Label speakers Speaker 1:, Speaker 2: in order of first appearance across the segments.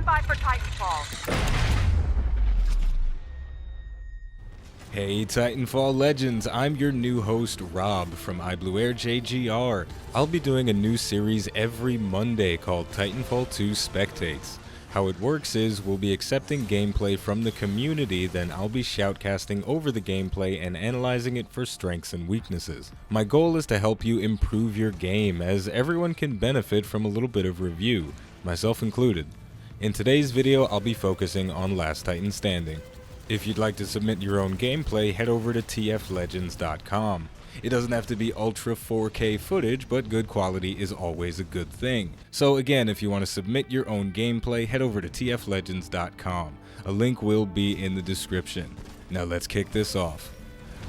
Speaker 1: Stand by for Titanfall.
Speaker 2: Hey Titanfall legends, I'm your new host Rob from iBlueAirJGR. I'll be doing a new series every Monday called Titanfall 2 Spectates. How it works is we'll be accepting gameplay from the community, then I'll be shoutcasting over the gameplay and analyzing it for strengths and weaknesses. My goal is to help you improve your game, as everyone can benefit from a little bit of review, myself included. In today's video, I'll be focusing on Last Titan Standing. If you'd like to submit your own gameplay, head over to tflegends.com. It doesn't have to be ultra 4K footage, but good quality is always a good thing. So again, if you want to submit your own gameplay, head over to tflegends.com. A link will be in the description. Now let's kick this off.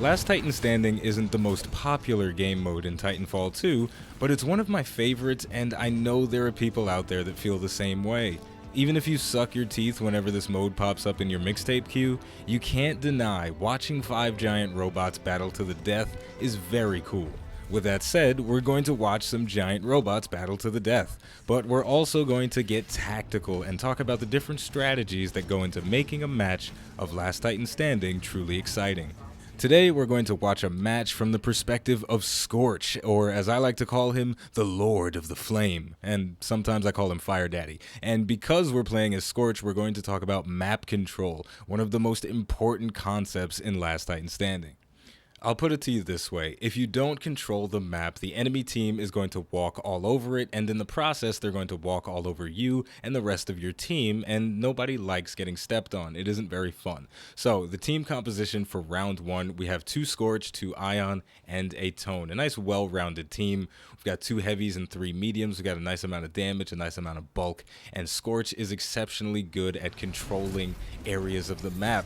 Speaker 2: Last Titan Standing isn't the most popular game mode in Titanfall 2, but it's one of my favorites, and I know there are people out there that feel the same way. Even if you suck your teeth whenever this mode pops up in your mixtape queue, you can't deny watching 5 giant robots battle to the death is very cool. With that said, we're going to watch some giant robots battle to the death, but we're also going to get tactical and talk about the different strategies that go into making a match of Last Titan Standing truly exciting. Today we're going to watch a match from the perspective of Scorch, or as I like to call him, the Lord of the Flame, and sometimes I call him Fire Daddy. And because we're playing as Scorch, we're going to talk about map control, one of the most important concepts in Last Titan Standing. I'll put it to you this way, if you don't control the map, the enemy team is going to walk all over it, and in the process they're going to walk all over you and the rest of your team, and nobody likes getting stepped on. It isn't very fun. So the team composition for round 1, we have 2 Scorch, 2 Ion, and a Tone. A nice well-rounded team. We've got 2 heavies and 3 mediums. We've got a nice amount of damage, a nice amount of bulk, and Scorch is exceptionally good at controlling areas of the map.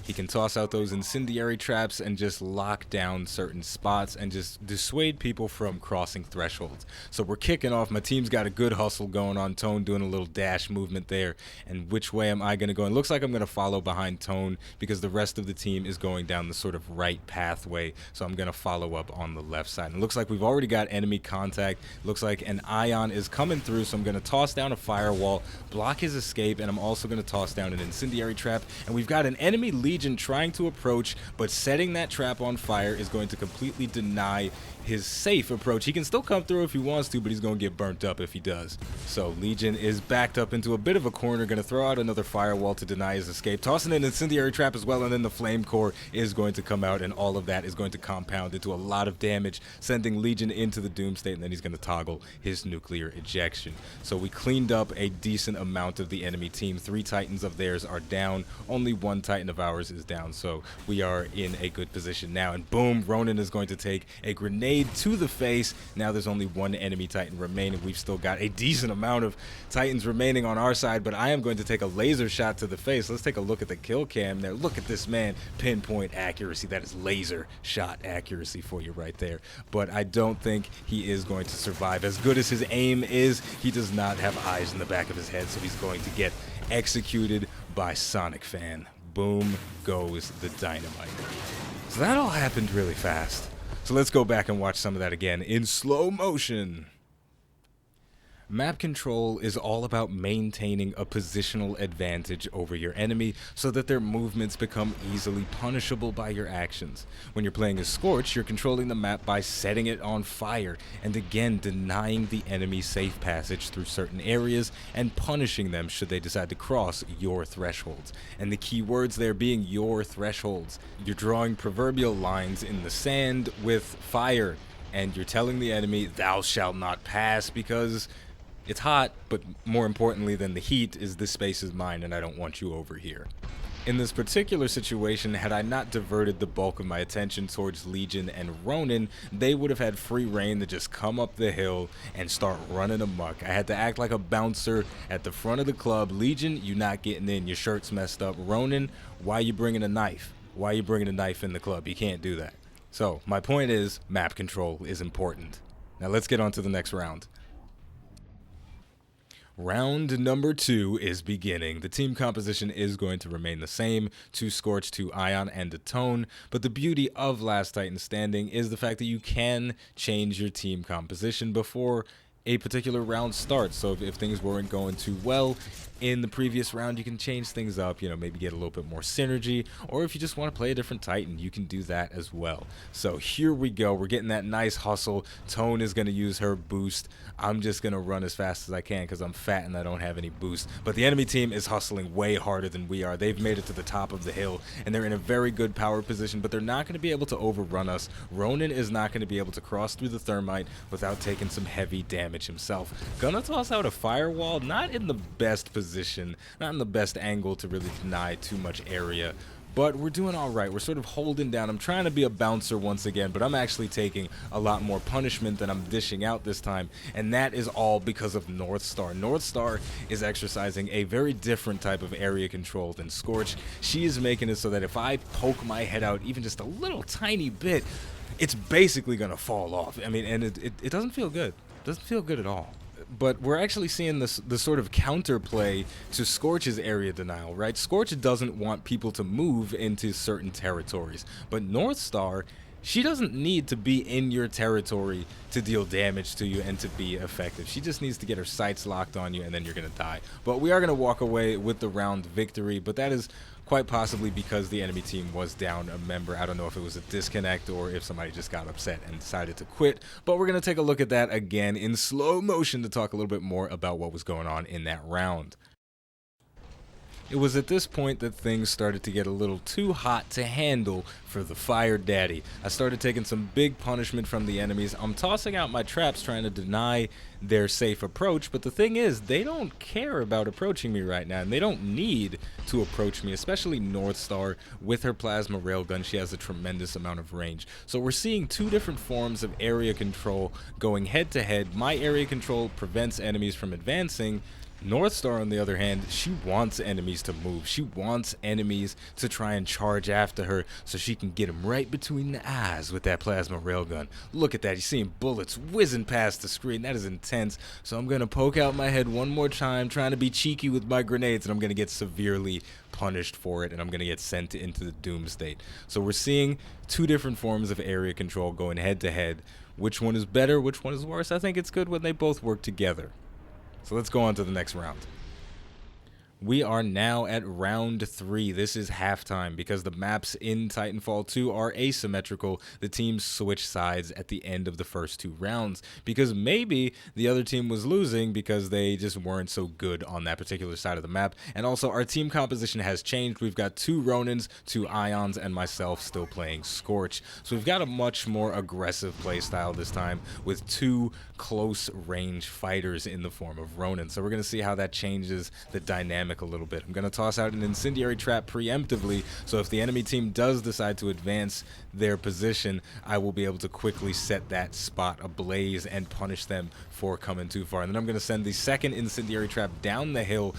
Speaker 2: He can toss out those incendiary traps and just lock down certain spots and just dissuade people from crossing thresholds. So we're kicking off. My team's got a good hustle going on. Tone doing a little dash movement there. And which way am I going to go? It looks like I'm going to follow behind Tone because the rest of the team is going down the sort of right pathway. So I'm going to follow up on the left side. And it looks like we've already got enemy contact. It looks like an Ion is coming through. So I'm going to toss down a firewall, block his escape, and I'm also going to toss down an incendiary trap. And we've got an enemy Legion trying to approach, but setting that trap on fire is going to completely deny his safe approach. He can still come through if he wants to, but he's going to get burnt up if he does. So Legion is backed up into a bit of a corner, going to throw out another firewall to deny his escape, tossing an incendiary trap as well, and then the flame core is going to come out, and all of that is going to compound into a lot of damage, sending Legion into the doom state, and then he's going to toggle his nuclear ejection. So we cleaned up a decent amount of the enemy team. 3 Titans of theirs are down, only 1 Titan of ours is down, so we are in a good position now. And boom, Ronin is going to take a grenade to the face. Now there's only 1 enemy Titan remaining. We've still got a decent amount of Titans remaining on our side, but I am going to take a laser shot to the face. Let's take a look at the kill cam there. Look at this man, pinpoint accuracy. That is laser shot accuracy for you right there. But I don't think he is going to survive. As good as his aim is, he does not have eyes in the back of his head, so he's going to get executed by Sonic Fan. Boom goes the dynamite. So that all happened really fast. So let's go back and watch some of that again in slow motion. Map control is all about maintaining a positional advantage over your enemy so that their movements become easily punishable by your actions. When you're playing as Scorch, you're controlling the map by setting it on fire and again denying the enemy safe passage through certain areas and punishing them should they decide to cross your thresholds. And the key words there being your thresholds. You're drawing proverbial lines in the sand with fire and you're telling the enemy, "Thou shalt not pass," because it's hot, but more importantly than the heat is this space is mine and I don't want you over here. In this particular situation, had I not diverted the bulk of my attention towards Legion and Ronin, they would have had free reign to just come up the hill and start running amok. I had to act like a bouncer at the front of the club. Legion, you not getting in, your shirt's messed up. Ronin, why you bringing a knife? Why you bringing a knife in the club? You can't do that. So, my point is, map control is important. Now let's get on to the next round. Round number 2 is beginning. The team composition is going to remain the same, 2 Scorch, 2 Ion, and a Tone, but the beauty of Last Titan Standing is the fact that you can change your team composition before a particular round starts. So if things weren't going too well in the previous round, you can change things up, maybe get a little bit more synergy, or if you just want to play a different Titan, you can do that as well. So here we go. We're getting that nice hustle. Tone is going to use her boost. I'm just going to run as fast as I can because I'm fat and I don't have any boost. But the enemy team is hustling way harder than we are. They've made it to the top of the hill, and they're in a very good power position, but they're not going to be able to overrun us. Ronan is not going to be able to cross through the thermite without taking some heavy damage himself. Gonna toss out a firewall, not in the best position, not in the best angle to really deny too much area, but we're doing all right. We're sort of holding down. I'm trying to be a bouncer once again, but I'm actually taking a lot more punishment than I'm dishing out this time, and that is all because of Northstar. Northstar is exercising a very different type of area control than Scorch. She is making it so that if I poke my head out even just a little tiny bit, it's basically gonna fall off. I mean, and it doesn't feel good. It doesn't feel good at all. But we're actually seeing the sort of counterplay to Scorch's area denial, right? Scorch doesn't want people to move into certain territories, but Northstar, she doesn't need to be in your territory to deal damage to you and to be effective. She just needs to get her sights locked on you, and then you're going to die. But we are going to walk away with the round victory, but that is quite possibly because the enemy team was down a member. I don't know if it was a disconnect or if somebody just got upset and decided to quit, but we're going to take a look at that again in slow motion to talk a little bit more about what was going on in that round. It was at this point that things started to get a little too hot to handle for the Fire Daddy. I started taking some big punishment from the enemies. I'm tossing out my traps trying to deny their safe approach, but the thing is, they don't care about approaching me right now, and they don't need to approach me, especially Northstar. With her plasma railgun, she has a tremendous amount of range. So we're seeing two different forms of area control going head to head. My area control prevents enemies from advancing. Northstar, on the other hand, she wants enemies to move. She wants enemies to try and charge after her so she can get them right between the eyes with that plasma railgun. Look at that. You're seeing bullets whizzing past the screen. That is intense. So I'm going to poke out my head one more time, trying to be cheeky with my grenades, and I'm going to get severely punished for it, and I'm going to get sent into the doom state. So we're seeing two different forms of area control going head to head. Which one is better? Which one is worse? I think it's good when they both work together. So let's go on to the next round. We are now at round 3. This is halftime because the maps in Titanfall 2 are asymmetrical. The teams switch sides at the end of the first 2 rounds because maybe the other team was losing because they just weren't so good on that particular side of the map. And also our team composition has changed. We've got 2 Ronins, 2 Ions, and myself still playing Scorch. So we've got a much more aggressive playstyle this time with 2 close range fighters in the form of Ronin. So we're going to see how that changes the dynamic a little bit. I'm going to toss out an incendiary trap preemptively, so if the enemy team does decide to advance their position, I will be able to quickly set that spot ablaze and punish them for coming too far. And then I'm going to send the second incendiary trap down the hill,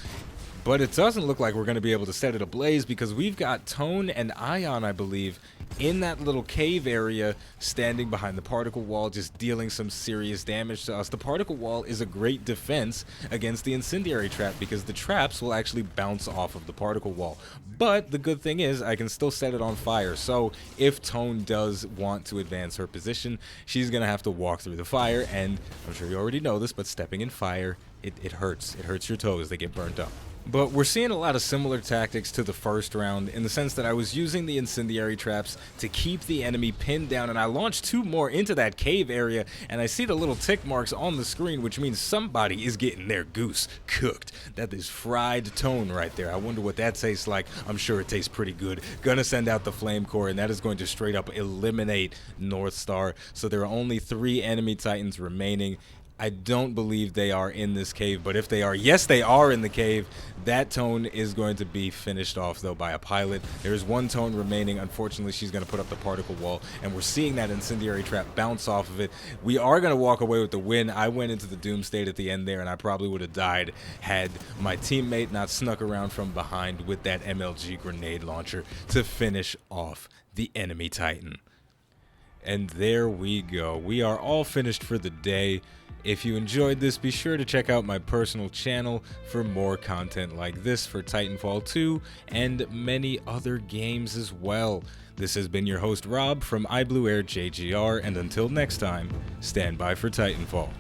Speaker 2: but it doesn't look like we're going to be able to set it ablaze because we've got Tone and Ion, I believe, in that little cave area standing behind the particle wall, just dealing some serious damage to us. The particle wall is a great defense against the incendiary trap because the traps will actually bounce off of the particle wall. But the good thing is I can still set it on fire. So if Tone does want to advance her position, she's going to have to walk through the fire. And I'm sure you already know this, but stepping in fire, it hurts. It hurts your toes. They get burnt up. But we're seeing a lot of similar tactics to the first round in the sense that I was using the incendiary traps to keep the enemy pinned down, and I launched 2 more into that cave area, and I see the little tick marks on the screen, which means somebody is getting their goose cooked. That is fried Tone right there. I wonder what that tastes like. I'm sure it tastes pretty good. Gonna send out the flame core, and that is going to straight up eliminate Northstar. So there are only 3 enemy Titans remaining. I don't believe they are in this cave, but if they are, yes, they are in the cave. That Tone is going to be finished off, though, by a pilot. There's 1 Tone remaining. Unfortunately, she's going to put up the particle wall, and we're seeing that incendiary trap bounce off of it. We are going to walk away with the win. I went into the doom state at the end there, and I probably would have died had my teammate not snuck around from behind with that MLG grenade launcher to finish off the enemy Titan. And there we go. We are all finished for the day. If you enjoyed this, be sure to check out my personal channel for more content like this for Titanfall 2 and many other games as well. This has been your host Rob from iBlueAirJGR, and until next time, stand by for Titanfall.